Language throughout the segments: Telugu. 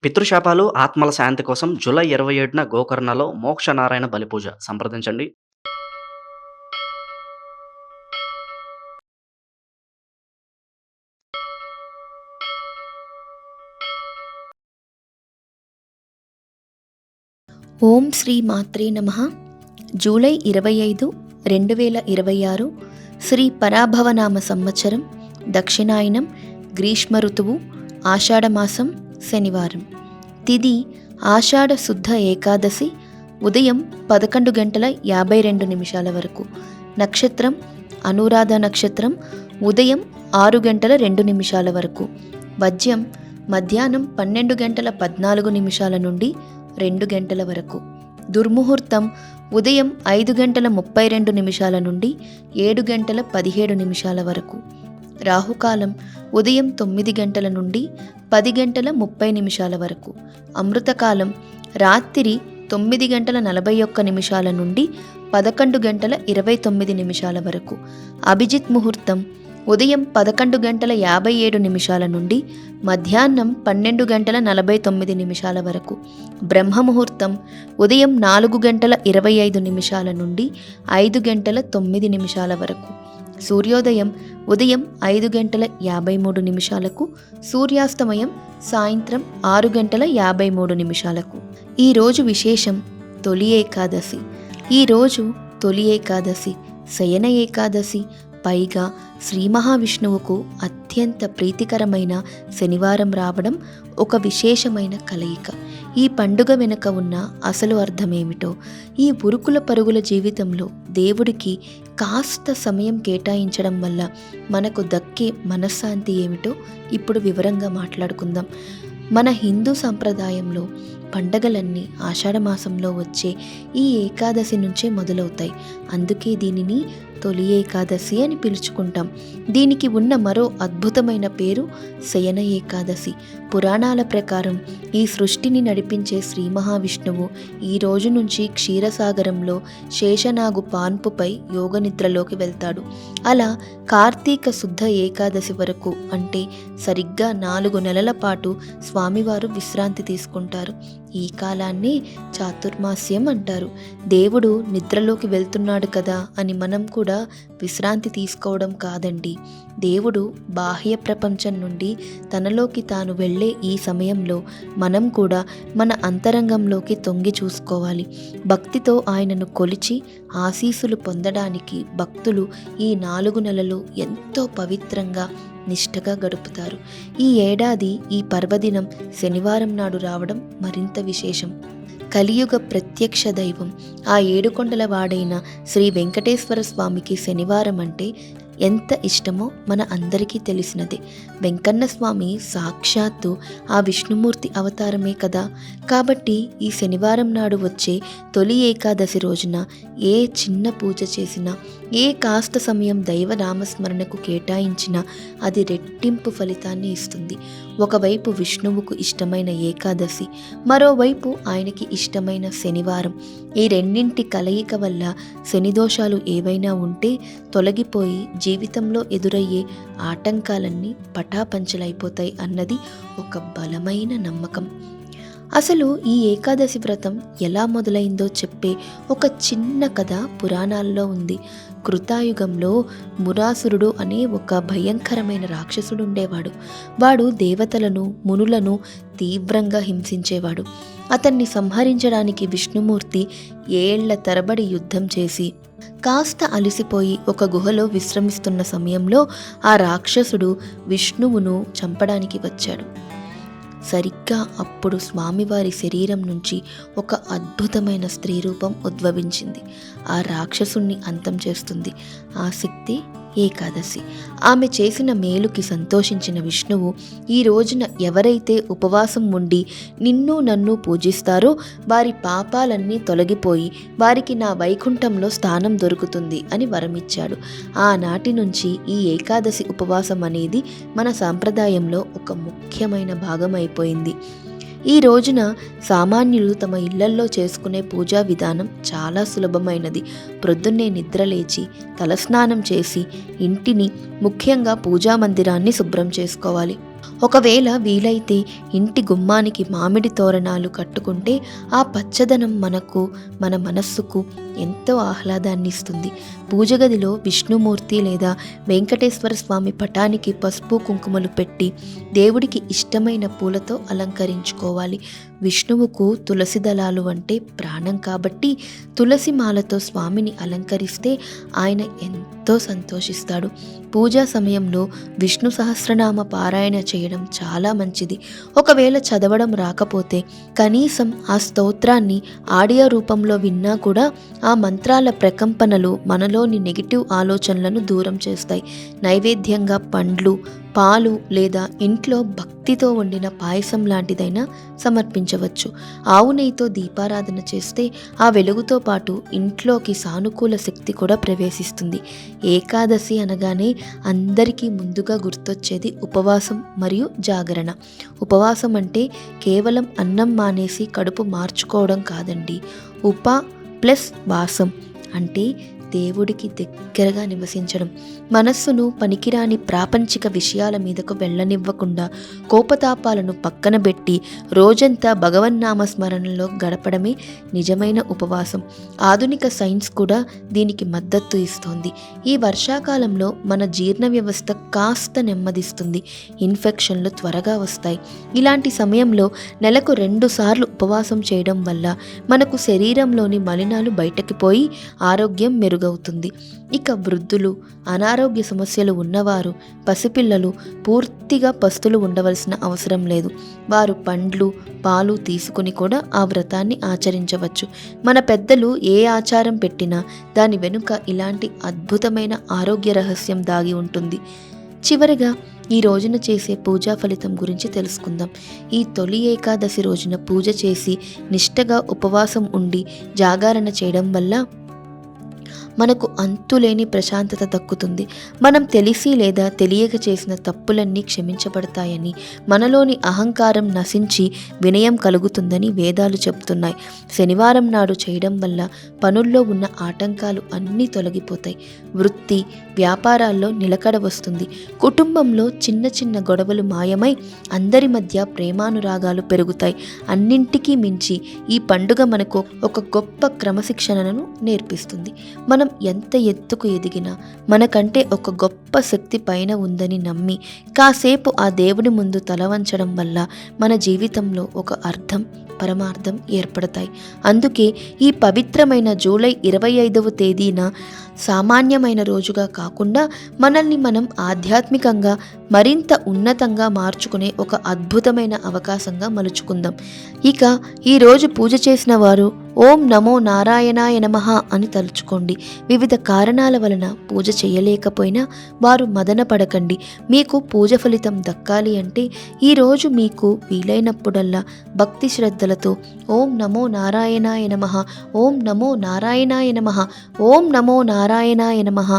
పితృశాపాలు, ఆత్మల శాంతి కోసం జూలై 27న గోకర్ణలో మోక్షనారాయణ బలిపూజ సంప్రదించండి. ఓం శ్రీ మాత్రే నమః. జూలై 25, 2026 శ్రీ పరాభవనామ సంవత్సరం, దక్షిణాయనం, గ్రీష్మ ఋతువు, ఆషాఢమాసం, శనివారం. తిథి ఆషాఢ శుద్ధ ఏకాదశి, ఉదయం 11:52 వరకు. నక్షత్రం అనురాధ నక్షత్రం, ఉదయం 6:02 వరకు. వజ్యం మధ్యాహ్నం 12:14 నుండి 2 గంటల వరకు. దుర్ముహూర్తం ఉదయం 5:32 నుండి 7:17 వరకు. రాహుకాలం ఉదయం 9 గంటల నుండి 10:30 వరకు. అమృతకాలం రాత్రి 9:41 నుండి 11:29 వరకు. అభిజిత్ ముహూర్తం ఉదయం 11:57 నుండి మధ్యాహ్నం 12:49 వరకు. బ్రహ్మముహూర్తం ఉదయం 4:25 నుండి 5:09 వరకు. సూర్యోదయం ఉదయం 5:53, సూర్యాస్తమయం సాయంత్రం 6:53. ఈరోజు విశేషం తొలి ఏకాదశి. ఈరోజు తొలి ఏకాదశి, శయన ఏకాదశి, పైగా శ్రీ మహావిష్ణువుకు అత్యంత ప్రీతికరమైన శనివారం రావడం ఒక విశేషమైన కలయిక. ఈ పండుగ వెనుక ఉన్న అసలు అర్థమేమిటో, ఈ ఉరుకుల పరుగుల జీవితంలో దేవుడికి కాస్త సమయం కేటాయించడం వల్ల మనకు దక్కే మనశ్శాంతి ఏమిటో ఇప్పుడు వివరంగా మాట్లాడుకుందాం. మన హిందూ సంప్రదాయంలో పండగలన్నీ ఆషాఢమాసంలో వచ్చే ఈ ఏకాదశి నుంచే మొదలవుతాయి. అందుకే దీనిని తొలి ఏకాదశి అని పిలుచుకుంటాం. దీనికి ఉన్న మరో అద్భుతమైన పేరు శయన ఏకాదశి. పురాణాల ప్రకారం ఈ సృష్టిని నడిపించే శ్రీ మహావిష్ణువు ఈ రోజు నుంచి క్షీరసాగరంలో శేషనాగు పాన్పుపై యోగనిద్రలోకి వెళ్తాడు. అలా కార్తీక శుద్ధ ఏకాదశి వరకు, అంటే సరిగ్గా 4 నెలల పాటు స్వామివారు విశ్రాంతి తీసుకుంటారు. ఈ కాలాన్ని చాతుర్మాస్యం అంటారు. దేవుడు నిద్రలోకి వెళ్తున్నాడు కదా అని మనం కూడా విశ్రాంతి తీసుకోవడం కాదండి. దేవుడు బాహ్య ప్రపంచం నుండి తనలోకి తాను వెళ్ళే ఈ సమయంలో మనం కూడా మన అంతరంగంలోకి తొంగి చూసుకోవాలి. భక్తితో ఆయనను కొలిచి ఆశీస్సులు పొందడానికి భక్తులు ఈ 4 నెలలు ఎంతో పవిత్రంగా నిష్ఠగా గడుపుతారు. ఈ ఏడాది ఈ పర్వదినం శనివారం నాడు రావడం మరింత విశేషం. కలియుగ ప్రత్యక్ష దైవం ఆ 7 కొండల వాడైన శ్రీ వెంకటేశ్వర స్వామికి శనివారం అంటే ఎంత ఇష్టమో మన అందరికీ తెలిసినదే. వెంకన్న స్వామి సాక్షాత్తు ఆ విష్ణుమూర్తి అవతారమే కదా. కాబట్టి ఈ శనివారం నాడు వచ్చే తొలి ఏకాదశి రోజున ఏ చిన్న పూజ చేసినా, ఏ కాస్త సమయం దైవ నామస్మరణకు కేటాయించినా అది రెట్టింపు ఫలితాన్ని ఇస్తుంది. ఒకవైపు విష్ణువుకు ఇష్టమైన ఏకాదశి, మరోవైపు ఆయనకి ఇష్టమైన శనివారం. ఈ రెండింటి కలయిక వల్ల శని దోషాలు ఏవైనా ఉంటే తొలగిపోయి జీవితంలో ఎదురయ్యే ఆటంకాలన్నీ పటాపంచలైపోతాయి అన్నది ఒక బలమైన నమ్మకం. అసలు ఈ ఏకాదశి వ్రతం ఎలా మొదలైందో చెప్పే ఒక చిన్న కథ పురాణాల్లో ఉంది. కృతాయుగంలో మురాసురుడు అనే ఒక భయంకరమైన రాక్షసుడు ఉండేవాడు. వాడు దేవతలను, మునులను తీవ్రంగా హింసించేవాడు. అతన్ని సంహరించడానికి విష్ణుమూర్తి ఏళ్ల తరబడి యుద్ధం చేసి కాస్త అలసిపోయి ఒక గుహలో విశ్రమిస్తున్న సమయంలో ఆ రాక్షసుడు విష్ణువును చంపడానికి వచ్చాడు. సరిగ్గా అప్పుడు స్వామివారి శరీరం నుంచి ఒక అద్భుతమైన స్త్రీ రూపం ఉద్భవించింది. ఆ రాక్షసుణ్ణి అంతం చేస్తుంది ఆ శక్తి ఏకాదశి. ఆమె చేసిన మేలుకి సంతోషించిన విష్ణువు ఈ రోజున ఎవరైతే ఉపవాసం ఉండి నిన్ను నన్ను పూజిస్తారో వారి పాపాలన్నీ తొలగిపోయి వారికి నా వైకుంఠంలో స్థానం దొరుకుతుంది అని వరమిచ్చాడు. ఆనాటి నుంచి ఈ ఏకాదశి ఉపవాసం అనేది మన సాంప్రదాయంలో ఒక ముఖ్యమైన భాగం అయిపోయింది. ఈ రోజున సామాన్యులు తమ ఇళ్లల్లో చేసుకునే పూజా విధానం చాలా సులభమైనది. ప్రొద్దున్నే నిద్రలేచి తలస్నానం చేసి ఇంటిని, ముఖ్యంగా పూజా మందిరాన్ని శుభ్రం చేసుకోవాలి. ఒకవేళ వీలైతే ఇంటి గుమ్మానికి మామిడి తోరణాలు కట్టుకుంటే ఆ పచ్చదనం మనకు, మన మనస్సుకు ఎంతో ఆహ్లాదాన్ని ఇస్తుంది. పూజ గదిలో విష్ణుమూర్తి లేదా వెంకటేశ్వర స్వామి పటానికి పసుపు కుంకుమలు పెట్టి దేవుడికి ఇష్టమైన పూలతో అలంకరించుకోవాలి. విష్ణువుకు తులసి దళాలు అంటే ప్రాణం కాబట్టి తులసి మాలతో స్వామిని అలంకరిస్తే ఆయన ఎంతో సంతోషిస్తాడు. పూజా సమయంలో విష్ణు సహస్రనామ పారాయణ చేయడం చాలా మంచిది. ఒకవేళ చదవడం రాకపోతే కనీసం ఆ స్తోత్రాన్ని ఆడియో రూపంలో విన్నా కూడా ఆ మంత్రాల ప్రకంపనలు మనలోని నెగిటివ్ ఆలోచనలను దూరం చేస్తాయి. నైవేద్యంగా పండ్లు, పాలు లేదా ఇంట్లో భక్తితో వండిన పాయసం లాంటిదైనా సమర్పించవచ్చు. ఆవు నెయ్యితో దీపారాధన చేస్తే ఆ వెలుగుతో పాటు ఇంట్లోకి సానుకూల శక్తి కూడా ప్రవేశిస్తుంది. ఏకాదశి అనగానే అందరికీ ముందుగా గుర్తొచ్చేది ఉపవాసం మరియు జాగరణ. ఉపవాసం అంటే కేవలం అన్నం మానేసి కడుపు మార్చుకోవడం కాదండి. ఉప ప్లస్ వాసం అంటే దేవుడికి దగ్గరగా నివసించడం. మనస్సును పనికిరాని ప్రాపంచిక విషయాల మీదకు వెళ్ళనివ్వకుండా కోపతాపాలను పక్కన పెట్టి రోజంతా భగవన్నామ స్మరణలో గడపడమే నిజమైన ఉపవాసం. ఆధునిక సైన్స్ కూడా దీనికి మద్దతు ఇస్తోంది. ఈ వర్షాకాలంలో మన జీర్ణ వ్యవస్థ కాస్త నెమ్మదిస్తుంది. ఇన్ఫెక్షన్లు త్వరగా వస్తాయి. ఇలాంటి సమయంలో నెలకు 2 సార్లు ఉపవాసం చేయడం వల్ల మనకు శరీరంలోని మలినాలు బయటకు పోయి ఆరోగ్యం మెరుగవుతుంది. ఇక వృద్ధులు, అనారోగ్య సమస్యలు ఉన్నవారు, పసిపిల్లలు పూర్తిగా పస్తులు ఉండవలసిన అవసరం లేదు. వారు పండ్లు, పాలు తీసుకుని కూడా ఆ వ్రతాన్ని ఆచరించవచ్చు. మన పెద్దలు ఏ ఆచారం పెట్టినా దాని వెనుక ఇలాంటి అద్భుతమైన ఆరోగ్య రహస్యం దాగి ఉంటుంది. చివరగా ఈ రోజున చేసే పూజా ఫలితం గురించి తెలుసుకుందాం. ఈ తొలి ఏకాదశి రోజున పూజ చేసి నిష్టగా ఉపవాసం ఉండి జాగరణ చేయడం వల్ల మనకు అంతులేని ప్రశాంతత దక్కుతుంది. మనం తెలిసి లేదా తెలియక చేసిన తప్పులన్నీ క్షమించబడతాయని, మనలోని అహంకారం నశించి వినయం కలుగుతుందని వేదాలు చెబుతున్నాయి. శనివారం నాడు చేయడం వల్ల పనుల్లో ఉన్న ఆటంకాలు అన్నీ తొలగిపోతాయి. వృత్తి, వ్యాపారాల్లో నిలకడ వస్తుంది. కుటుంబంలో చిన్న చిన్న గొడవలు మాయమై అందరి మధ్య ప్రేమానురాగాలు పెరుగుతాయి. అన్నింటికీ మించి ఈ పండుగ మనకు ఒక గొప్ప క్రమశిక్షణను నేర్పిస్తుంది. మనం ఎంత ఎత్తుకు ఎదిగినా మనకంటే ఒక గొప్ప శక్తి పైన ఉందని నమ్మి కాసేపు ఆ దేవుడి ముందు తల వంచడం వల్ల మన జీవితంలో ఒక అర్థం, పరమార్థం ఏర్పడతాయి. అందుకే ఈ పవిత్రమైన జూలై 25వ తేదీన సామాన్యమైన రోజుగా కాకుండా మనల్ని మనం ఆధ్యాత్మికంగా మరింత ఉన్నతంగా మార్చుకునే ఒక అద్భుతమైన అవకాశంగా మలుచుకుందాం. ఇక ఈరోజు పూజ చేసిన వారు ఓం నమో నారాయణాయ నమః అని తలుచుకోండి. వివిధ కారణాల వలన పూజ చేయలేకపోయినా వారు మదన పడకండి. మీకు పూజ ఫలితం దక్కాలి అంటే ఈరోజు మీకు వీలైనప్పుడల్లా భక్తి శ్రద్ధలతో ఓం నమో నారాయణాయ నమః, ఓం నమో నారాయణాయ నమః, ఓం నమో నారాయణాయ నమః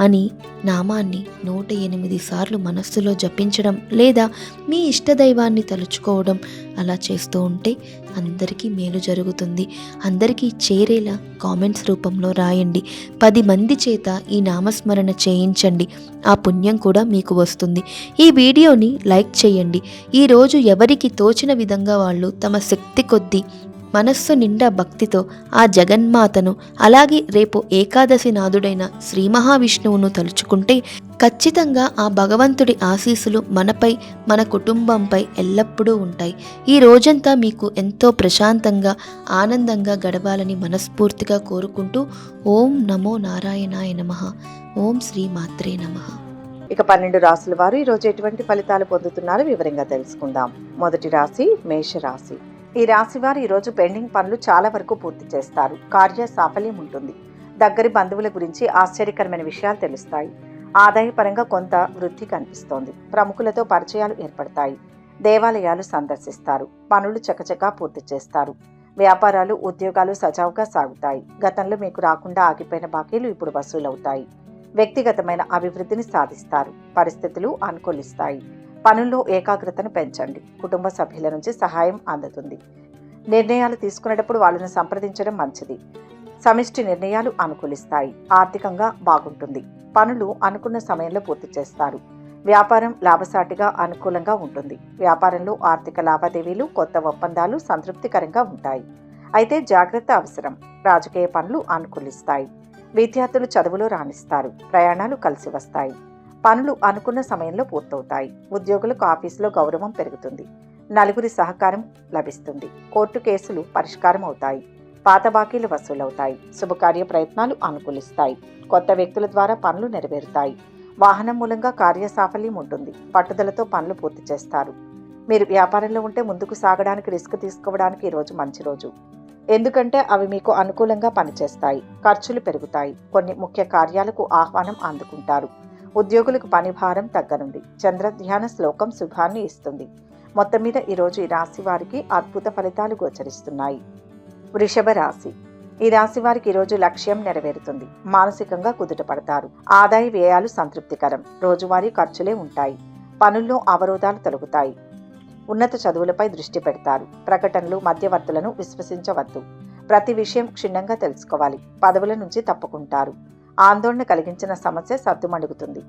అని నామాన్ని 108 సార్లు మనస్సులో జపించడం లేదా మీ ఇష్టదైవాన్ని తలుచుకోవడం అలా చేస్తూ ఉంటే అందరికీ మేలు జరుగుతుంది. అందరికీ చేరేలా కామెంట్స్ రూపంలో రాయండి. 10 మంది చేత ఈ నామస్మరణ చేయించండి. ఆ పుణ్యం కూడా మీకు వస్తుంది. ఈ వీడియోని లైక్ చేయండి. ఈరోజు ఎవరికి తోచిన విధంగా వాళ్ళు తమ శక్తి కొద్దీ మనస్సు నిండా భక్తితో ఆ జగన్మాతను, అలాగే రేపు ఏకాదశి నాదుడైన శ్రీ మహావిష్ణువును తలుచుకుంటే ఖచ్చితంగా ఆ భగవంతుడి ఆశీస్సులు మనపై, మన కుటుంబంపై ఎల్లప్పుడూ ఉంటాయి. ఈ రోజంతా మీకు ఎంతో ప్రశాంతంగా, ఆనందంగా గడవాలని మనస్ఫూర్తిగా కోరుకుంటూ ఓం నమో నారాయణాయ నమః, ఓం శ్రీ మాత్రే నమః. ఇక 12 రాసుల వారు ఈరోజు ఎటువంటి ఫలితాలు పొందుతున్నారో వివరంగా తెలుసుకుందాం. మొదటి రాశి మేషరాశి. ఈ రాశి వారు ఈరోజు పెండింగ్ పనులు చాలా వరకు పూర్తి చేస్తారు. కార్య సాఫల్యం ఉంటుంది. దగ్గరి బంధువుల గురించి ఆశ్చర్యకరమైన విషయాలు తెలుస్తాయి. ఆదాయపరంగా కొంత వృద్ధి కనిపిస్తోంది. ప్రముఖులతో పరిచయాలు ఏర్పడతాయి. దేవాలయాలు సందర్శిస్తారు. పనులు చకచకా పూర్తి చేస్తారు. వ్యాపారాలు, ఉద్యోగాలు సజావుగా సాగుతాయి. గతంలో మీకు రాకుండా ఆగిపోయిన బాకీలు ఇప్పుడు వసూలవుతాయి. వ్యక్తిగతమైన అభివృద్ధిని సాధిస్తారు. పరిస్థితులు అనుకూలిస్తాయి. పనుల్లో ఏకాగ్రతను పెంచండి. కుటుంబ సభ్యుల నుంచి సహాయం అందుతుంది. నిర్ణయాలు తీసుకునేటప్పుడు వాళ్ళని సంప్రదించడం మంచిది. సమిష్టి నిర్ణయాలు అనుకూలిస్తాయి. ఆర్థికంగా బాగుంటుంది. పనులు అనుకున్న సమయంలో పూర్తి చేస్తారు. వ్యాపారం లాభసాటిగా అనుకూలంగా ఉంటుంది. వ్యాపారంలో ఆర్థిక లావాదేవీలు, కొత్త ఒప్పందాలు సంతృప్తికరంగా ఉంటాయి. అయితే జాగ్రత్త అవసరం. రాజకీయ పనులు అనుకూలిస్తాయి. విద్యార్థులు చదువులో రాణిస్తారు. ప్రయాణాలు కలిసి వస్తాయి. పనులు అనుకున్న సమయంలో పూర్తవుతాయి. ఉద్యోగులకు ఆఫీసులో గౌరవం పెరుగుతుంది. నలుగురి సహకారం లభిస్తుంది. కోర్టు కేసులు పరిష్కారం అవుతాయి. పాత బాకీలు వసూలవుతాయి. శుభకార్య ప్రయత్నాలు అనుకూలిస్తాయి. కొత్త వ్యక్తుల ద్వారా పనులు నెరవేరుతాయి. వాహనం మూలంగా కార్య సాఫల్యం ఉంటుంది. పట్టుదలతో పనులు పూర్తి చేస్తారు. మీరు వ్యాపారంలో ఉంటే ముందుకు సాగడానికి రిస్క్ తీసుకోవడానికి ఈరోజు మంచి రోజు. ఎందుకంటే అవి మీకు అనుకూలంగా పనిచేస్తాయి. ఖర్చులు పెరుగుతాయి. కొన్ని ముఖ్య కార్యాలకు ఆహ్వానం అందుకుంటారు. ఉద్యోగులకు పని భారం తగ్గనుంది. చంద్ర ధ్యాన శ్లోకం శుభాన్ని ఇస్తుంది. మొత్తం మీద ఈరోజు ఈ రాశి వారికి అద్భుత ఫలితాలు గోచరిస్తున్నాయి. వృషభ రాశి. ఈ రాశి వారికి ఈరోజు లక్ష్యం నెరవేరుతుంది. మానసికంగా కుదుట పడతారు. ఆదాయ వ్యయాలు సంతృప్తికరం. రోజువారీ ఖర్చులే ఉంటాయి. పనుల్లో అవరోధాలు తొలగుతాయి. ఉన్నత చదువులపై దృష్టి పెడతారు. ప్రకటనలు, మధ్యవర్తులను విశ్వసించవద్దు. ప్రతి విషయం క్షుణ్ణంగా తెలుసుకోవాలి. పదవుల నుంచి తప్పుకుంటారు. ఆందోళన కలిగించిన సమస్య సద్దుమణుగుతుంది.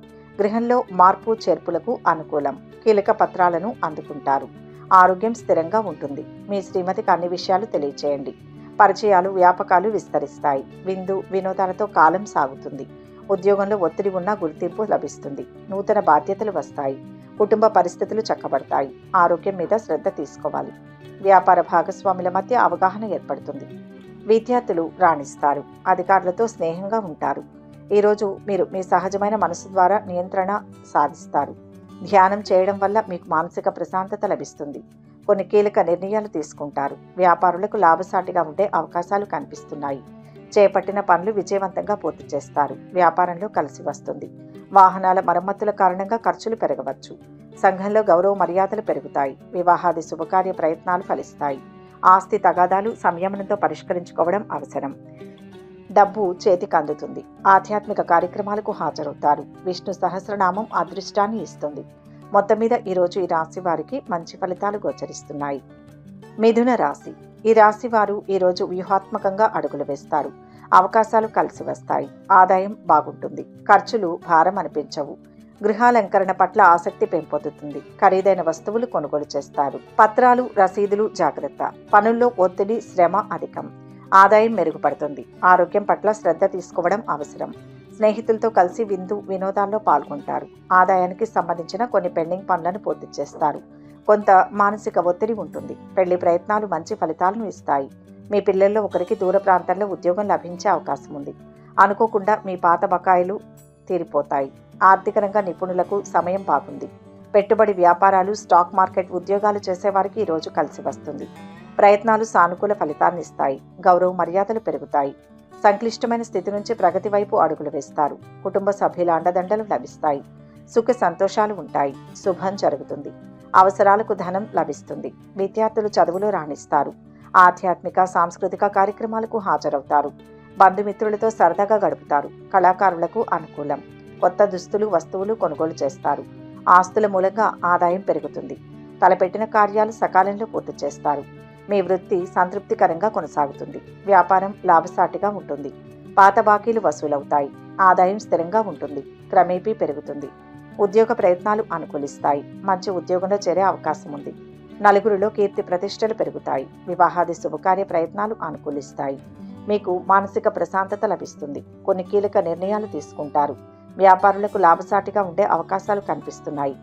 గృహంలో మార్పు చేర్పులకు అనుకూలం. కీలక పత్రాలను అందుకుంటారు. ఆరోగ్యం స్థిరంగా ఉంటుంది. మీ శ్రీమతికి అన్ని విషయాలు తెలియచేయండి. పరిచయాలు, వ్యాపకాలు విస్తరిస్తాయి. విందు వినోదాలతో కాలం సాగుతుంది. ఉద్యోగంలో ఒత్తిడి ఉన్న గుర్తింపు లభిస్తుంది. నూతన బాధ్యతలు వస్తాయి. కుటుంబ పరిస్థితులు చక్కబడతాయి. ఆరోగ్యం మీద శ్రద్ధ తీసుకోవాలి. వ్యాపార భాగస్వాముల మధ్య అవగాహన ఏర్పడుతుంది. విద్యార్థులు రాణిస్తారు. అధికారులతో స్నేహంగా ఉంటారు. ఈరోజు మీరు మీ సహజమైన మనసు ద్వారా నియంత్రణ సాధిస్తారు. ధ్యానం చేయడం వల్ల మీకు మానసిక ప్రశాంతత లభిస్తుంది. కొన్ని కీలక నిర్ణయాలు తీసుకుంటారు. వ్యాపారులకు లాభసాటిగా ఉండే అవకాశాలు కనిపిస్తున్నాయి. చేపట్టిన పనులు విజయవంతంగా పూర్తి చేస్తారు. వ్యాపారంలో కలిసి వస్తుంది. వాహనాల మరమ్మతుల కారణంగా ఖర్చులు పెరగవచ్చు. సంఘంలో గౌరవ మర్యాదలు పెరుగుతాయి. వివాహాది శుభకార్య ప్రయత్నాలు ఫలిస్తాయి. ఆస్తి తగాదాలు సంయమనంతో పరిష్కరించుకోవడం అవసరం. డబ్బు చేతికి అందుతుంది. ఆధ్యాత్మిక కార్యక్రమాలకు హాజరవుతారు. విష్ణు సహస్రనామం అదృష్టాన్ని ఇస్తుంది. మొత్తం మీద ఈరోజు ఈ రాశి వారికి మంచి ఫలితాలు గోచరిస్తున్నాయి. మిథున రాశి. ఈ రాశి వారు ఈరోజు వ్యూహాత్మకంగా అడుగులు వేస్తారు. అవకాశాలు కలిసి వస్తాయి. ఆదాయం బాగుంటుంది. ఖర్చులు భారం అనిపించవు. గృహాలంకరణ పట్ల ఆసక్తి పెంపొందుతుంది. ఖరీదైన వస్తువులు కొనుగోలు చేస్తారు. పత్రాలు, రసీదులు జాగ్రత్త. పనుల్లో ఒత్తిడి, శ్రమ అధికం. ఆదాయం మెరుగుపడుతుంది. ఆరోగ్యం పట్ల శ్రద్ధ తీసుకోవడం అవసరం. స్నేహితులతో కలిసి విందు వినోదాల్లో పాల్గొంటారు. ఆదాయానికి సంబంధించిన కొన్ని పెండింగ్ పనులను పూర్తి చేస్తారు. కొంత మానసిక ఒత్తిడి ఉంటుంది. పెళ్లి ప్రయత్నాలు మంచి ఫలితాలను ఇస్తాయి. మీ పిల్లల్లో ఒకరికి దూర ప్రాంతాల్లో ఉద్యోగం లభించే అవకాశం ఉంది. అనుకోకుండా మీ పాత బకాయిలు తీరిపోతాయి. ఆర్థిక రంగ నిపుణులకు సమయం బాగుంది. పెట్టుబడి వ్యాపారాలు, స్టాక్ మార్కెట్ ఉద్యోగాలు చేసేవారికి ఈరోజు కలిసి వస్తుంది. ప్రయత్నాలు సానుకూల ఫలితాన్ని ఇస్తాయి. గౌరవ మర్యాదలు పెరుగుతాయి. సంక్లిష్టమైన స్థితి నుంచి ప్రగతి వైపు అడుగులు వేస్తారు. కుటుంబ సభ్యుల అండదండలు లభిస్తాయి. సుఖ సంతోషాలు ఉంటాయి. శుభం జరుగుతుంది. అవసరాలకు ధనం లభిస్తుంది. విద్యార్థులు చదువులో రాణిస్తారు. ఆధ్యాత్మిక, సాంస్కృతిక కార్యక్రమాలకు హాజరవుతారు. బంధుమిత్రులతో సరదాగా గడుపుతారు. కళాకారులకు అనుకూలం. కొత్త దుస్తులు, వస్తువులు కొనుగోలు చేస్తారు. ఆస్తుల మూలంగా ఆదాయం పెరుగుతుంది. తలపెట్టిన కార్యాలు సకాలంలో పూర్తి చేస్తారు. మీ వృత్తి సంతృప్తికరంగా కొనసాగుతుంది. వ్యాపారం లాభసాటిగా ఉంటుంది. పాత బాకీలు వసూలవుతాయి. ఆదాయం స్థిరంగా ఉంటుంది. క్రమేపీ పెరుగుతుంది. ఉద్యోగ ప్రయత్నాలు అనుకూలిస్తాయి. మంచి ఉద్యోగంలో చేరే అవకాశం ఉంది. నలుగురిలో కీర్తి ప్రతిష్టలు పెరుగుతాయి. వివాహాది శుభకార్య ప్రయత్నాలు అనుకూలిస్తాయి. మీకు మానసిక ప్రశాంతత లభిస్తుంది. కొన్ని కీలక నిర్ణయాలు తీసుకుంటారు. వ్యాపారులకు లాభసాటిగా ఉండే అవకాశాలు కనిపిస్తున్నాయి.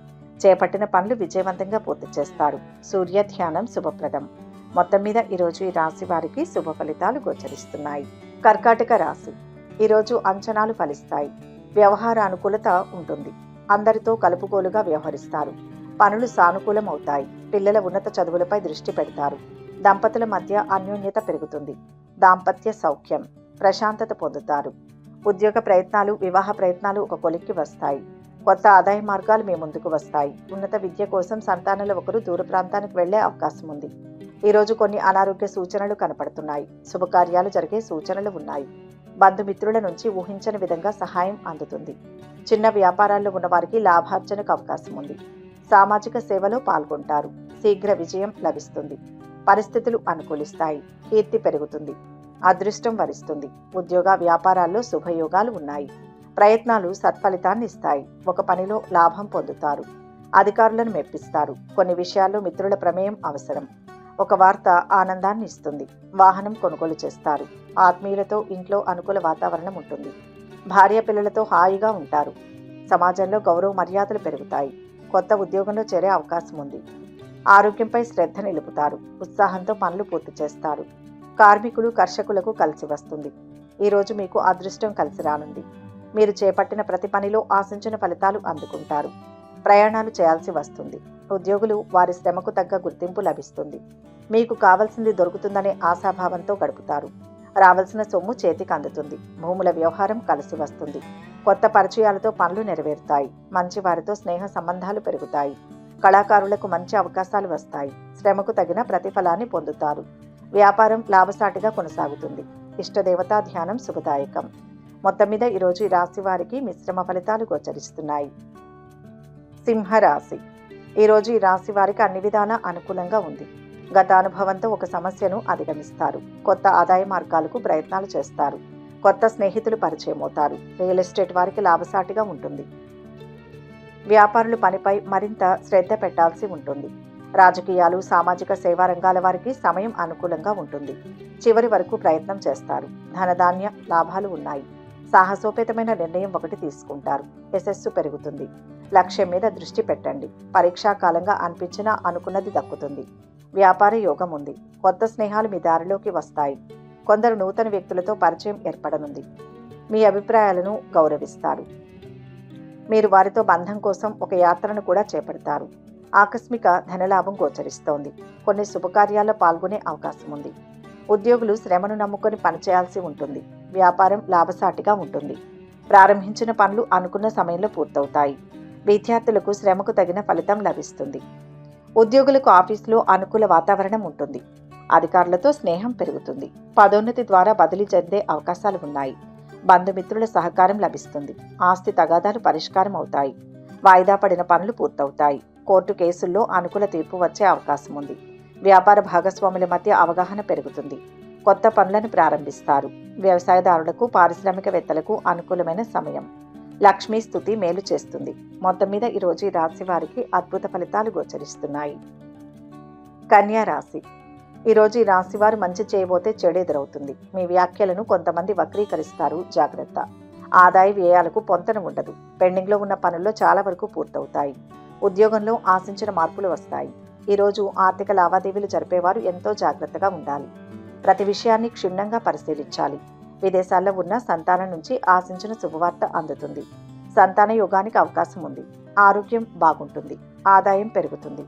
చేపట్టిన పనులు విజయవంతంగా పూర్తి చేస్తారు. సూర్య ధ్యానం శుభప్రదం. మొత్తం మీద ఈరోజు ఈ రాశి వారికి శుభ ఫలితాలు గోచరిస్తున్నాయి. కర్కాటక రాశి. ఈరోజు అంచనాలు ఫలిస్తాయి. వ్యవహార అనుకూలత ఉంటుంది. అందరితో కలుపుకోలుగా వ్యవహరిస్తారు. పనులు సానుకూలం అవుతాయి. పిల్లల ఉన్నత చదువులపై దృష్టి పెడతారు. దంపతుల మధ్య అన్యోన్యత పెరుగుతుంది. దాంపత్య సౌఖ్యం. ప్రశాంతత పొందుతారు. ఉద్యోగ ప్రయత్నాలు, వివాహ ప్రయత్నాలు ఒక కొలిక్కి వస్తాయి. కొత్త ఆదాయ మార్గాలు మీ ముందుకు వస్తాయి. ఉన్నత విద్య కోసం సంతానంలో ఒకరు దూర ప్రాంతానికి వెళ్లే అవకాశం ఉంది. ఈరోజు కొన్ని అనారోగ్య సూచనలు కనపడుతున్నాయి. శుభకార్యాలు జరిగే సూచనలు ఉన్నాయి. బంధుమిత్రుల నుంచి ఊహించని విధంగా సహాయం అందుతుంది. చిన్న వ్యాపారాల్లో ఉన్న వారికి లాభార్జనకు అవకాశం ఉంది. సామాజిక సేవలో పాల్గొంటారు. శీఘ్ర విజయం లభిస్తుంది. పరిస్థితులు అనుకూలిస్తాయి. కీర్తి పెరుగుతుంది. అదృష్టం వరిస్తుంది. ఉద్యోగ వ్యాపారాల్లో శుభయోగాలు ఉన్నాయి. ప్రయత్నాలు సత్ఫలితాన్ని ఇస్తాయి. ఒక పనిలో లాభం పొందుతారు. అధికారులను మెప్పిస్తారు. కొన్ని విషయాల్లో మిత్రుల ప్రమేయం అవసరం. ఒక వార్త ఆనందాన్ని ఇస్తుంది. వాహనం కొనుగోలు చేస్తారు. ఆత్మీయులతో ఇంట్లో అనుకూల వాతావరణం ఉంటుంది. భార్య పిల్లలతో హాయిగా ఉంటారు. సమాజంలో గౌరవ మర్యాదలు పెరుగుతాయి. కొత్త ఉద్యోగంలో చేరే అవకాశం ఉంది. ఆరోగ్యంపై శ్రద్ధ నిలుపుతారు. ఉత్సాహంతో పనులు పూర్తి చేస్తారు. కార్మికులు కర్షకులకు కలిసి వస్తుంది. ఈరోజు మీకు అదృష్టం కలిసి రానుంది. మీరు చేపట్టిన ప్రతి పనిలో ఆశించిన ఫలితాలు అందుకుంటారు. ప్రయాణాలు చేయాల్సి వస్తుంది. ఉద్యోగులు వారి శ్రమకు తగ్గ గుర్తింపు లభిస్తుంది. మీకు కావలసింది దొరుకుతుందనే ఆశాభావంతో గడుపుతారు. రావాల్సిన సొమ్ము చేతికి అందుతుంది. భూముల వ్యవహారం కలిసి వస్తుంది. కొత్త పరిచయాలతో పనులు నెరవేరుతాయి. మంచి వారితో స్నేహ సంబంధాలు పెరుగుతాయి. కళాకారులకు మంచి అవకాశాలు వస్తాయి. శ్రమకు తగిన ప్రతిఫలాన్ని పొందుతారు. వ్యాపారం లాభసాటిగా కొనసాగుతుంది. ఇష్టదేవతా ధ్యానం శుభదాయకం. మొత్తం మీద ఈరోజు ఈ రాశి వారికి మిశ్రమ ఫలితాలు గోచరిస్తున్నాయి. సింహరాశి. ఈరోజు ఈ రాశి వారికి అన్ని విధాలా అనుకూలంగా ఉంది. గత అనుభవంతో ఒక సమస్యను అధిగమిస్తారు. కొత్త ఆదాయ మార్గాలకు ప్రయత్నాలు చేస్తారు. కొత్త స్నేహితులు పరిచయం అవుతారు. రియల్ ఎస్టేట్ వారికి లాభసాటిగా ఉంటుంది. వ్యాపారులు పనిపై మరింత శ్రద్ధ పెట్టాల్సి ఉంటుంది. రాజకీయాలు, సామాజిక సేవా రంగాల వారికి సమయం అనుకూలంగా ఉంటుంది. చివరి వరకు ప్రయత్నం చేస్తారు. ధనధాన్య లాభాలు ఉన్నాయి. సాహసోపేతమైన నిర్ణయం ఒకటి తీసుకుంటారు. యశస్సు పెరుగుతుంది. లక్ష్యం మీద దృష్టి పెట్టండి. పరీక్షాకాలంగా అనిపించినా అనుకున్నది దక్కుతుంది. వ్యాపార యోగం ఉంది. కొత్త స్నేహాలు మీ దారిలోకి వస్తాయి. కొందరు నూతన వ్యక్తులతో పరిచయం ఏర్పడనుంది. మీ అభిప్రాయాలను గౌరవిస్తారు. మీరు వారితో బంధం కోసం ఒక యాత్రను కూడా చేపడతారు. ఆకస్మిక ధనలాభం గోచరిస్తోంది. కొన్ని శుభకార్యాల్లో పాల్గొనే అవకాశం ఉంది. ఉద్యోగులు శ్రమను నమ్ముకొని పనిచేయాల్సి ఉంటుంది. వ్యాపారం లాభసాటిగా ఉంటుంది. ప్రారంభించిన పనులు అనుకున్న సమయంలో పూర్తవుతాయి. విద్యార్థులకు శ్రమకు తగిన ఫలితం లభిస్తుంది. ఉద్యోగులకు ఆఫీసులో అనుకూల వాతావరణం ఉంటుంది. అధికారులతో స్నేహం పెరుగుతుంది. పదోన్నతి ద్వారా బదిలీ చెందే అవకాశాలు ఉన్నాయి. బంధుమిత్రుల సహకారం లభిస్తుంది. ఆస్తి తగాదాలు పరిష్కారం అవుతాయి. వాయిదా పడిన పనులు పూర్తవుతాయి. కోర్టు కేసుల్లో అనుకూల తీర్పు వచ్చే అవకాశం ఉంది. వ్యాపార భాగస్వాముల మధ్య అవగాహన పెరుగుతుంది. కొత్త పనులను ప్రారంభిస్తారు. వ్యవసాయదారులకు, పారిశ్రామికవేత్తలకు అనుకూలమైన సమయం. లక్ష్మీ స్తుతి మేలు చేస్తుంది. మొత్తం మీద ఈరోజు ఈ రాశి వారికి అద్భుత ఫలితాలు గోచరిస్తున్నాయి. కన్యా రాశి. ఈరోజు ఈ రాశి వారు మంచి చేయబోతే చెడు ఎదురవుతుంది. మీ వ్యాఖ్యలను కొంతమంది వక్రీకరిస్తారు. జాగ్రత్త. ఆదాయ వ్యయాలకు పొంతన ఉండదు. పెండింగ్లో ఉన్న పనుల్లో చాలా వరకు పూర్తవుతాయి. ఉద్యోగంలో ఆశించిన మార్పులు వస్తాయి. ఈరోజు ఆర్థిక లావాదేవీలు జరిపేవారు ఎంతో జాగ్రత్తగా ఉండాలి. ప్రతి విషయాన్ని క్షుణ్ణంగా పరిశీలించాలి. విదేశాల్లో ఉన్న సంతానం నుంచి ఆశించిన శుభవార్త అందుతుంది. సంతాన యోగానికి అవకాశం ఉంది. ఆరోగ్యం బాగుంటుంది. ఆదాయం పెరుగుతుంది.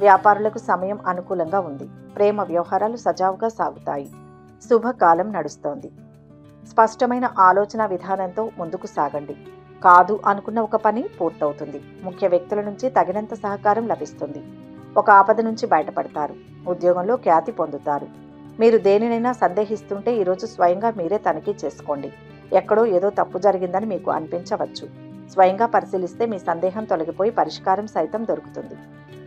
వ్యాపారులకు సమయం అనుకూలంగా ఉంది. ప్రేమ వ్యవహారాలు సజావుగా సాగుతాయి. శుభకాలం నడుస్తోంది. స్పష్టమైన ఆలోచన విధానంతో ముందుకు సాగండి. కాదు అనుకున్న ఒక పని పూర్తవుతుంది. ముఖ్య వ్యక్తుల నుంచి తగినంత సహకారం లభిస్తుంది. ఒక ఆపద నుంచి బయటపడతారు. ఉద్యోగంలో ఖ్యాతి పొందుతారు. మీరు దేనినైనా సందేహిస్తుంటే ఈరోజు స్వయంగా మీరే తనిఖీ చేసుకోండి. ఎక్కడో ఏదో తప్పు జరిగిందని మీకు అనిపించవచ్చు. స్వయంగా పరిశీలిస్తే మీ సందేహం తొలగిపోయి పరిష్కారం సైతం దొరుకుతుంది.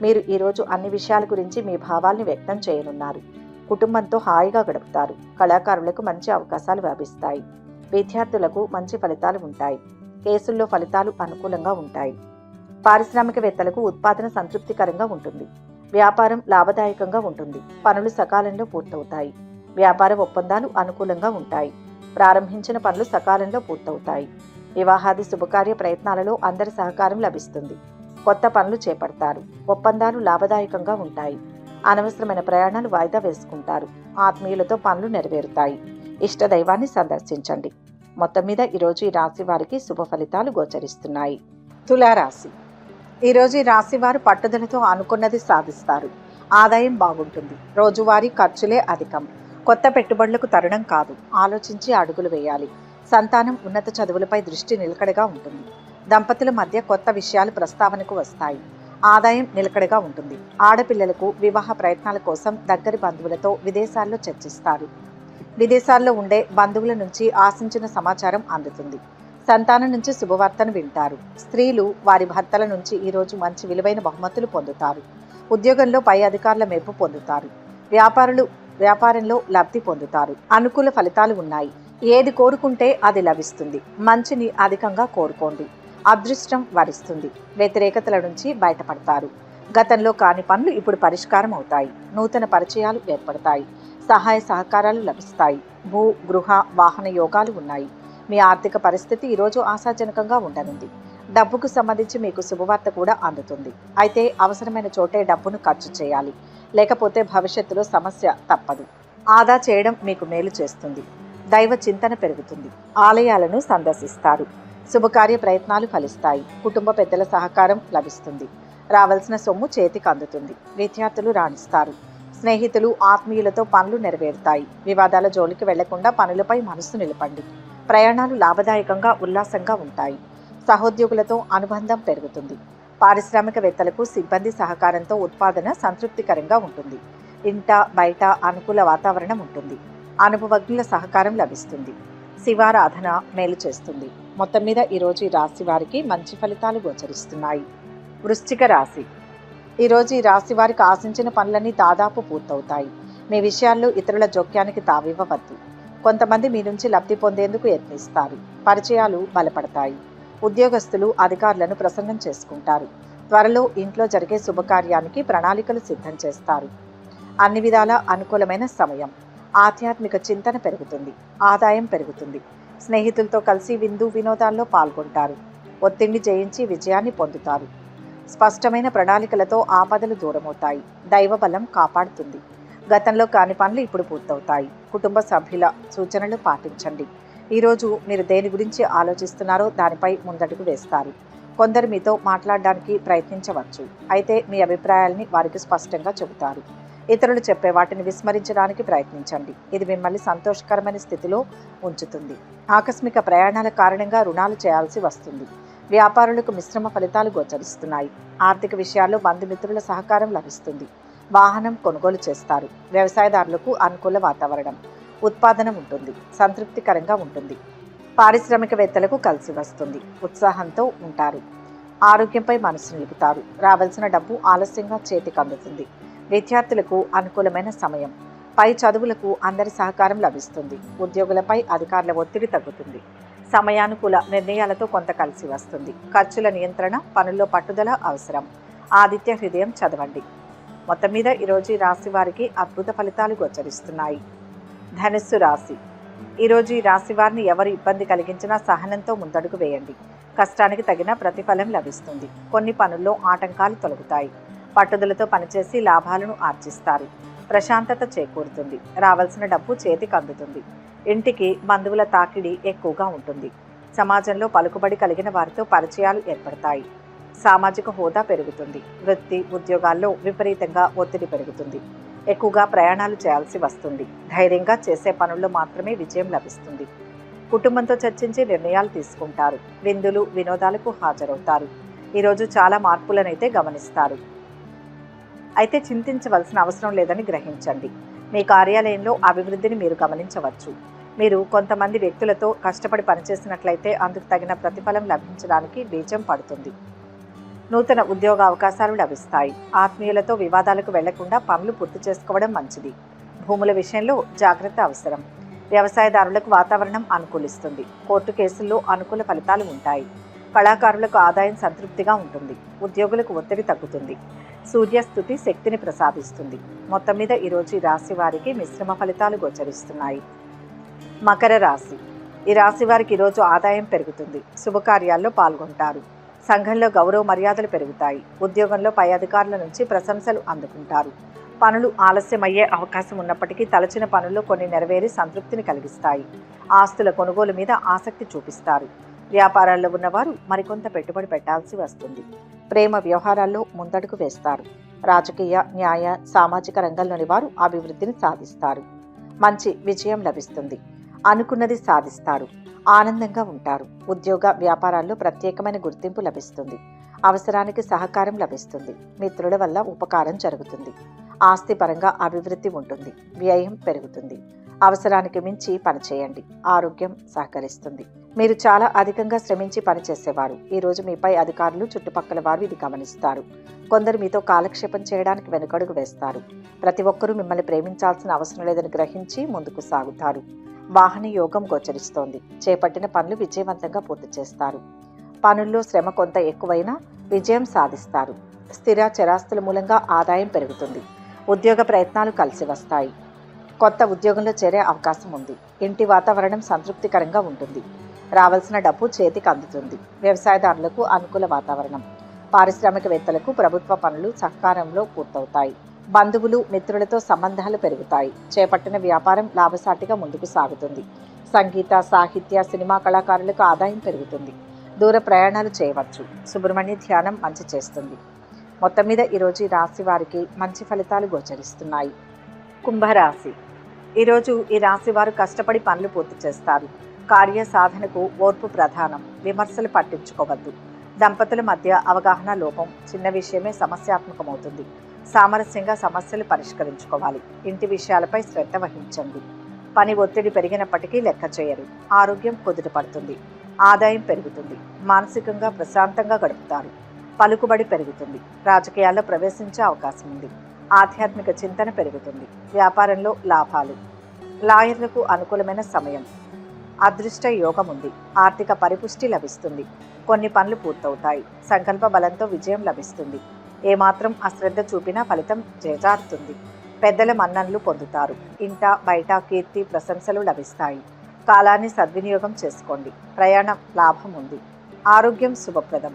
మీరు ఈరోజు అన్ని విషయాల గురించి మీ భావాల్ని వ్యక్తం చేయనున్నారు. కుటుంబంతో హాయిగా గడుపుతారు. కళాకారులకు మంచి అవకాశాలు లభిస్తాయి. విద్యార్థులకు మంచి ఫలితాలు ఉంటాయి. కేసుల్లో ఫలితాలు అనుకూలంగా ఉంటాయి. పారిశ్రామికవేత్తలకు ఉత్పాదన సంతృప్తికరంగా ఉంటుంది. వ్యాపారం లాభదాయకంగా ఉంటుంది. పనులు సకాలంలో పూర్తవుతాయి. వ్యాపార ఒప్పందాలు అనుకూలంగా ఉంటాయి. ప్రారంభించిన పనులు సకాలంలో పూర్తవుతాయి. వివాహాది శుభకార్య ప్రయత్నాలలో అందరి సహకారం లభిస్తుంది. కొత్త పనులు చేపడతారు. ఒప్పందాలు లాభదాయకంగా ఉంటాయి. అనవసరమైన ప్రయాణాలు వాయిదా వేసుకుంటారు. ఆత్మీయులతో పనులు నెరవేరుతాయి. ఇష్ట దైవాన్ని సందర్శించండి. మొత్తం మీద ఈరోజు ఈ రాశి వారికి శుభ ఫలితాలు గోచరిస్తున్నాయి. తులారాశి. ఈరోజు ఈ రాశి వారు పట్టుదలతో అనుకున్నది సాధిస్తారు. ఆదాయం బాగుంటుంది. రోజువారీ ఖర్చులే అధికం. కొత్త పెట్టుబడులకు తరుణం కాదు. ఆలోచించి అడుగులు వేయాలి. సంతానం ఉన్నత చదువులపై దృష్టి నిలకడగా ఉంటుంది. దంపతుల మధ్య కొత్త విషయాలు ప్రస్తావనకు వస్తాయి. ఆదాయం నిలకడగా ఉంటుంది. ఆడపిల్లలకు వివాహ ప్రయత్నాల కోసం దగ్గరి బంధువులతో విదేశాల్లో చర్చిస్తారు. విదేశాల్లో ఉండే బంధువుల నుంచి ఆశించిన సమాచారం అందుతుంది. సంతానం నుంచి శుభవార్తను వింటారు. స్త్రీలు వారి భర్తల నుంచి ఈరోజు మంచి విలువైన బహుమతులు పొందుతారు. ఉద్యోగంలో పై అధికారుల మెప్పు పొందుతారు. వ్యాపారంలో లబ్ధి పొందుతారు. అనుకూల ఫలితాలు ఉన్నాయి. ఏది కోరుకుంటే అది లభిస్తుంది. మంచిని అధికంగా కోరుకోండి. అదృష్టం వరిస్తుంది. వ్యతిరేకతల నుంచి బయటపడతారు. గతంలో కాని పనులు ఇప్పుడు పరిష్కారం అవుతాయి. నూతన పరిచయాలు ఏర్పడతాయి. సహాయ సహకారాలు లభిస్తాయి. భూ గృహ వాహన యోగాలు ఉన్నాయి. మీ ఆర్థిక పరిస్థితి ఈరోజు ఆశాజనకంగా ఉండనుంది. డబ్బుకు సంబంధించి మీకు శుభవార్త కూడా అందుతుంది. అయితే అవసరమైన చోటే డబ్బును ఖర్చు చేయాలి, లేకపోతే భవిష్యత్తులో సమస్య తప్పదు. ఆదా చేయడం మీకు మేలు చేస్తుంది. దైవ చింతన పెరుగుతుంది. ఆలయాలను సందర్శిస్తారు. శుభకార్య ప్రయత్నాలు ఫలిస్తాయి. కుటుంబ పెద్దల సహకారం లభిస్తుంది. రావాల్సిన సొమ్ము చేతికి అందుతుంది. విద్యార్థులు రాణిస్తారు. స్నేహితులు ఆత్మీయులతో పనులు నెరవేరుతాయి. వివాదాల జోలికి వెళ్లకుండా పనులపై మనసు నిలపండి. ప్రయాణాలు లాభదాయకంగా ఉల్లాసంగా ఉంటాయి. సహోద్యోగులతో అనుబంధం పెరుగుతుంది. పారిశ్రామికవేత్తలకు సిబ్బంది సహకారంతో ఉత్పాదన సంతృప్తికరంగా ఉంటుంది. ఇంట బయట అనుకూల వాతావరణం ఉంటుంది. అనుభవజ్ఞుల సహకారం లభిస్తుంది. శివారాధన మేలు చేస్తుంది. మొత్తం మీద ఈరోజు ఈ రాశి వారికి మంచి ఫలితాలు గోచరిస్తున్నాయి. వృశ్చిక రాశి. ఈరోజు ఈ రాశి వారికి ఆశించిన పనులన్నీ దాదాపు పూర్తవుతాయి. మీ విషయాల్లో ఇతరుల జోక్యానికి తావివ్వవద్దు. కొంతమంది మీ నుంచి లబ్ధి పొందేందుకు యత్నిస్తారు. పరిచయాలు బలపడతాయి. ఉద్యోగస్తులు అధికారులను ప్రసన్నం చేసుకుంటారు. త్వరలో ఇంట్లో జరిగే శుభకార్యానికి ప్రణాళికలు సిద్ధం చేస్తారు. అన్ని విధాల అనుకూలమైన సమయం. ఆధ్యాత్మిక చింతన పెరుగుతుంది. ఆదాయం పెరుగుతుంది. స్నేహితులతో కలిసి విందు వినోదాల్లో పాల్గొంటారు. ఒత్తిడిని జయించి విజయాన్ని పొందుతారు. స్పష్టమైన ప్రణాళికలతో ఆపదలు దూరమవుతాయి. దైవ బలం కాపాడుతుంది. గతంలో కాని పనులు ఇప్పుడు పూర్తవుతాయి. కుటుంబ సభ్యుల సూచనలు పాటించండి. ఈరోజు మీరు దేని గురించి ఆలోచిస్తున్నారో దానిపై ముందడుగు వేస్తారు. కొందరు మీతో మాట్లాడడానికి ప్రయత్నించవచ్చు. అయితే మీ అభిప్రాయాల్ని వారికి స్పష్టంగా చెబుతారు. ఇతరులు చెప్పే వాటిని విస్మరించడానికి ప్రయత్నించండి. ఇది మిమ్మల్ని సంతోషకరమైన స్థితిలో ఉంచుతుంది. ఆకస్మిక ప్రయాణాల కారణంగా రుణాలు చేయాల్సి వస్తుంది. వ్యాపారులకు మిశ్రమ ఫలితాలు గోచరిస్తున్నాయి. ఆర్థిక విషయాల్లో బంధుమిత్రుల సహకారం లభిస్తుంది. వాహనం కొనుగోలు చేస్తారు. వ్యవసాయదారులకు అనుకూల వాతావరణం. ఉత్పాదన ఉంటుంది. సంతృప్తికరంగా ఉంటుంది. పారిశ్రామికవేత్తలకు కలిసి వస్తుంది. ఉత్సాహంతో ఉంటారు. ఆరోగ్యంపై మనసు నిలుపుతారు. రావాల్సిన డబ్బు ఆలస్యంగా చేతికి అందుతుంది. విద్యార్థులకు అనుకూలమైన సమయం. పై చదువులకు అందరి సహకారం లభిస్తుంది. ఉద్యోగులపై అధికారుల ఒత్తిడి తగ్గుతుంది. సమయానుకూల నిర్ణయాలతో కొంత కలిసి వస్తుంది. ఖర్చుల నియంత్రణ, పనుల్లో పట్టుదల అవసరం. ఆదిత్య హృదయం చదవండి. మొత్తం మీద ఈరోజు ఈ రాశి వారికి అద్భుత ఫలితాలు గోచరిస్తున్నాయి. ధనుస్సు రాశి. ఈరోజు ఈ రాశి వారిని ఎవరు ఇబ్బంది కలిగించినా సహనంతో ముందడుగు వేయండి. కష్టానికి తగిన ప్రతిఫలం లభిస్తుంది. కొన్ని పనుల్లో ఆటంకాలు తొలగుతాయి. పట్టుదలతో పనిచేసి లాభాలను ఆర్జిస్తారు. ప్రశాంతత చేకూరుతుంది. రావాల్సిన డబ్బు చేతికి అందుతుంది. ఇంటికి బంధువుల తాకిడి ఎక్కువగా ఉంటుంది. సమాజంలో పలుకుబడి కలిగిన వారితో పరిచయాలు ఏర్పడతాయి. సామాజిక హోదా పెరుగుతుంది. వృత్తి ఉద్యోగాల్లో విపరీతంగా ఒత్తిడి పెరుగుతుంది. ఎక్కువగా ప్రయాణాలు చేయాల్సి వస్తుంది. ధైర్యంగా చేసే పనుల్లో మాత్రమే విజయం లభిస్తుంది. కుటుంబంతో చర్చించి నిర్ణయాలు తీసుకుంటారు. విందులు వినోదాలకు హాజరవుతారు. ఈరోజు చాలా మార్పులనైతే గమనిస్తారు. అయితే చింతించవలసిన అవసరం లేదని గ్రహించండి. మీ కార్యాలయంలో అభివృద్ధిని మీరు గమనించవచ్చు. మీరు కొంతమంది వ్యక్తులతో కష్టపడి పనిచేసినట్లయితే అందుకు తగిన ప్రతిఫలం లభించడానికి బీజం పడుతుంది. నూతన ఉద్యోగ అవకాశాలు లభిస్తాయి. ఆత్మీయులతో వివాదాలకు వెళ్లకుండా పనులు పూర్తి చేసుకోవడం మంచిది. భూముల విషయంలో జాగ్రత్త అవసరం. వ్యవసాయదారులకు వాతావరణం అనుకూలిస్తుంది. కోర్టు కేసుల్లో అనుకూల ఫలితాలు ఉంటాయి. కళాకారులకు ఆదాయం సంతృప్తిగా ఉంటుంది. ఉద్యోగులకు ఒత్తిడి తగ్గుతుంది. సూర్యస్థుతి శక్తిని ప్రసాదిస్తుంది. మొత్తం మీద ఈరోజు ఈ రాశి వారికి మిశ్రమ ఫలితాలు గోచరిస్తున్నాయి. మకర రాశి. ఈ రాశి వారికి ఈరోజు ఆదాయం పెరుగుతుంది. శుభకార్యాల్లో పాల్గొంటారు. సంఘంలో గౌరవ మర్యాదలు పెరుగుతాయి. ఉద్యోగంలో పై అధికారుల నుంచి ప్రశంసలు అందుకుంటారు. పనులు ఆలస్యమయ్యే అవకాశం ఉన్నప్పటికీ తలచిన పనుల్లో కొన్ని నెరవేరి సంతృప్తిని కలిగిస్తాయి. ఆస్తుల కొనుగోలు మీద ఆసక్తి చూపిస్తారు. వ్యాపారాల్లో ఉన్నవారు మరికొంత పెట్టుబడి పెట్టాల్సి వస్తుంది. ప్రేమ వ్యవహారాల్లో ముందడుగు వేస్తారు. రాజకీయ న్యాయ సామాజిక రంగంలోని వారు అభివృద్ధిని సాధిస్తారు. మంచి విజయం లభిస్తుంది. అనుకున్నది సాధిస్తారు. ఆనందంగా ఉంటారు. ఉద్యోగ వ్యాపారాల్లో ప్రత్యేకమైన గుర్తింపు లభిస్తుంది. అవసరానికి సహకారం లభిస్తుంది. మిత్రుల వల్ల ఉపకారం జరుగుతుంది. ఆస్తి పరంగా అభివృద్ధి ఉంటుంది. వ్యయం పెరుగుతుంది. అవసరానికి మించి పనిచేయండి. ఆరోగ్యం సహకరిస్తుంది. మీరు చాలా అధికంగా శ్రమించి పనిచేసేవారు. ఈరోజు మీపై అధికారులు చుట్టుపక్కల వారు ఇది గమనిస్తారు. కొందరు మీతో కాలక్షేపం చేయడానికి వెనుకడుగు వేస్తారు. ప్రతి ఒక్కరూ మిమ్మల్ని ప్రేమించాల్సిన అవసరం లేదని గ్రహించి ముందుకు సాగుతారు. వాహన యోగం గోచరిస్తోంది. చేపట్టిన పనులు విజయవంతంగా పూర్తి చేస్తారు. పనుల్లో శ్రమ కొంత ఎక్కువైనా విజయం సాధిస్తారు. స్థిర చరాస్తుల మూలంగా ఆదాయం పెరుగుతుంది. ఉద్యోగ ప్రయత్నాలు కలిసి వస్తాయి. కొత్త ఉద్యోగంలో చేరే అవకాశం ఉంది. ఇంటి వాతావరణం సంతృప్తికరంగా ఉంటుంది. రావాల్సిన డబ్బు చేతికి అందుతుంది. వ్యవసాయదారులకు అనుకూల వాతావరణం. పారిశ్రామికవేత్తలకు ప్రభుత్వ పనులు సహకారంలో పూర్తవుతాయి. బంధువులు మిత్రులతో సంబంధాలు పెరుగుతాయి. చేపట్టిన వ్యాపారం లాభసాటిగా ముందుకు సాగుతుంది. సంగీత, సాహిత్య, సినిమా కళాకారులకు ఆదాయం పెరుగుతుంది. దూర ప్రయాణాలు చేయవచ్చు. సుబ్రహ్మణ్య ధ్యానం మంచి చేస్తుంది. మొత్తం మీద ఈరోజు ఈ రాశి వారికి మంచి ఫలితాలు గోచరిస్తున్నాయి. కుంభరాశి. ఈరోజు ఈ రాశి వారు కష్టపడి పనులు పూర్తి చేస్తారు. కార్య సాధనకు ఓర్పు ప్రధానం. విమర్శలు పట్టించుకోవద్దు. దంపతుల మధ్య అవగాహన లోపం చిన్న విషయమే సమస్యాత్మకమవుతుంది. సామరస్యంగా సమస్యలు పరిష్కరించుకోవాలి. ఇంటి విషయాలపై శ్రద్ధ వహించండి. పని ఒత్తిడి పెరిగినప్పటికీ లెక్క చేయరు. ఆరోగ్యం కుదుటపడుతుంది. ఆదాయం పెరుగుతుంది. మానసికంగా ప్రశాంతంగా గడుపుతారు. పలుకుబడి పెరుగుతుంది. రాజకీయాల్లో ప్రవేశించే అవకాశం ఉంది. ఆధ్యాత్మిక చింతన పెరుగుతుంది. వ్యాపారంలో లాభాలు. లాయర్లకు అనుకూలమైన సమయం. అదృష్ట యోగం ఉంది. ఆర్థిక పరిపుష్టి లభిస్తుంది. కొన్ని పనులు పూర్తవుతాయి. సంకల్ప బలంతో విజయం లభిస్తుంది. ఏమాత్రం అశ్రద్ధ చూపినా ఫలితం చేజారుతుంది. పెద్దల మన్ననలు పొందుతారు. ఇంట బయట కీర్తి ప్రశంసలు లభిస్తాయి. కాలాన్ని సద్వినియోగం చేసుకోండి. ప్రయాణం లాభం ఉంది. ఆరోగ్యం శుభప్రదం.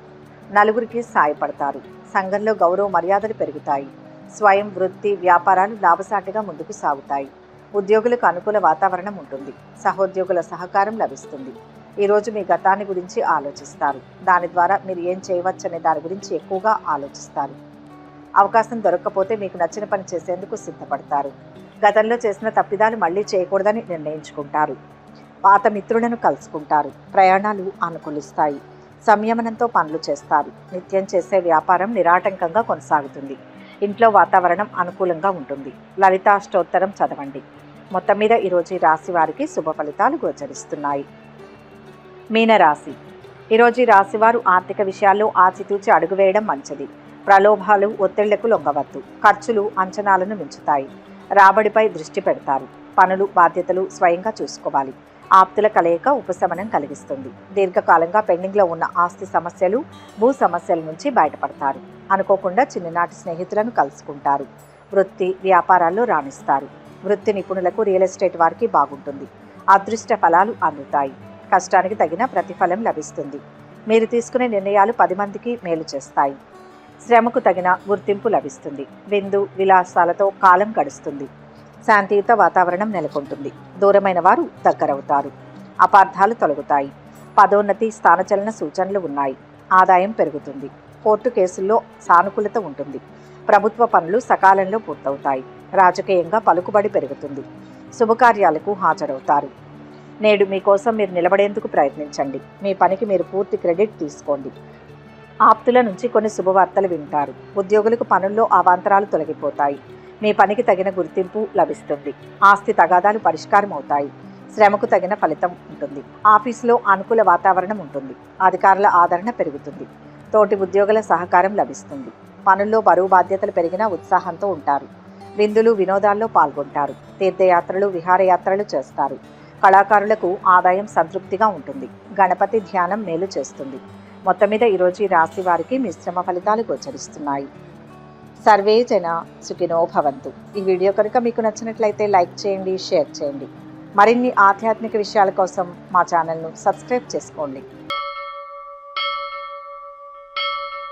నలుగురికి సాయపడతారు. సంఘంలో గౌరవ మర్యాదలు పెరుగుతాయి. స్వయం వృత్తి వ్యాపారాలు లాభసాటిగా ముందుకు సాగుతాయి. ఉద్యోగులకు అనుకూల వాతావరణం ఉంటుంది. సహోద్యోగుల సహకారం లభిస్తుంది. ఈరోజు మీ గతాన్ని గురించి ఆలోచిస్తారు. దాని ద్వారా మీరు ఏం చేయవచ్చనే దాని గురించి ఎక్కువగా ఆలోచిస్తారు. అవకాశం దొరకకపోతే మీకు నచ్చిన పని చేసేందుకు సిద్ధపడతారు. గతంలో చేసిన తప్పిదాలు మళ్ళీ చేయకూడదని నిర్ణయించుకుంటారు. పాత మిత్రులను కలుసుకుంటారు. ప్రయాణాలు అనుకూలిస్తాయి. సంయమనంతో పనులు చేస్తారు. నిత్యం చేసే వ్యాపారం నిరాటంకంగా కొనసాగుతుంది. ఇంట్లో వాతావరణం అనుకూలంగా ఉంటుంది. లలితాష్టోత్తరం చదవండి. మొత్తం మీద ఈరోజు ఈ రాశి వారికి శుభ ఫలితాలు గోచరిస్తున్నాయి. మీనరాశి. ఈరోజు ఈ రాశి వారు ఆర్థిక విషయాల్లో ఆచితూచి అడుగు వేయడం మంచిది. ప్రలోభాలు ఒత్తిళ్లకు లొంగవద్దు. ఖర్చులు అంచనాలను మించుతాయి. రాబడిపై దృష్టి పెడతారు. పనులు బాధ్యతలు స్వయంగా చూసుకోవాలి. ఆప్తుల కలయిక ఉపశమనం కలిగిస్తుంది. దీర్ఘకాలంగా పెండింగ్లో ఉన్న ఆస్తి సమస్యలు, భూ సమస్యల నుంచి బయటపడతారు. అనుకోకుండా చిన్ననాటి స్నేహితులను కలుసుకుంటారు. వృత్తి వ్యాపారాల్లో రాణిస్తారు. వృత్తి నిపుణులకు రియల్ ఎస్టేట్ వారికి బాగుంటుంది. అదృష్ట ఫలాలు అందుతాయి. కష్టానికి తగిన ప్రతిఫలం లభిస్తుంది. మీరు తీసుకునే నిర్ణయాలు 10 మందికి మేలు చేస్తాయి. శ్రమకు తగిన గుర్తింపు లభిస్తుంది. విందు విలాసాలతో కాలం గడుస్తుంది. శాంతియుత వాతావరణం నెలకొంటుంది. దూరమైన వారు దగ్గరవుతారు. అపార్థాలు తొలగుతాయి. పదోన్నతి స్థానచలన సూచనలు ఉన్నాయి. ఆదాయం పెరుగుతుంది. కోర్టు కేసుల్లో సానుకూలత ఉంటుంది. ప్రభుత్వ పనులు సకాలంలో పూర్తవుతాయి. రాజకీయంగా పలుకుబడి పెరుగుతుంది. శుభకార్యాలకు హాజరవుతారు. నేడు మీకోసం మీరు నిలబడేందుకు ప్రయత్నించండి. మీ పనికి మీరు పూర్తి క్రెడిట్ తీసుకోండి. ఆప్తుల నుంచి కొన్ని శుభవార్తలు వింటారు. ఉద్యోగులకు పనుల్లో అవాంతరాలు తొలగిపోతాయి. మీ పనికి తగిన గుర్తింపు లభిస్తుంది. ఆస్తి తగాదాలు పరిష్కారం అవుతాయి. శ్రమకు తగిన ఫలితం ఉంటుంది. ఆఫీసులో అనుకూల వాతావరణం ఉంటుంది. అధికారుల ఆదరణ పెరుగుతుంది. తోటి ఉద్యోగుల సహకారం లభిస్తుంది. పనుల్లో బరువు బాధ్యతలు పెరిగినా ఉత్సాహంతో ఉంటారు. విందులు వినోదాల్లో పాల్గొంటారు. తీర్థయాత్రలు విహారయాత్రలు చేస్తారు. కళాకారులకు ఆదాయం సంతృప్తిగా ఉంటుంది. గణపతి ధ్యానం మేలు చేస్తుంది. మొత్తం మీద ఈరోజు ఈ రాశి వారికి మిశ్రమ ఫలితాలు గోచరిస్తున్నాయి. సర్వే జన సుఖినో భవంతు. ఈ వీడియో కనుక మీకు నచ్చినట్లయితే లైక్ చేయండి, షేర్ చేయండి. మరిన్ని ఆధ్యాత్మిక విషయాల కోసం మా ఛానల్ను సబ్స్క్రైబ్ చేసుకోండి.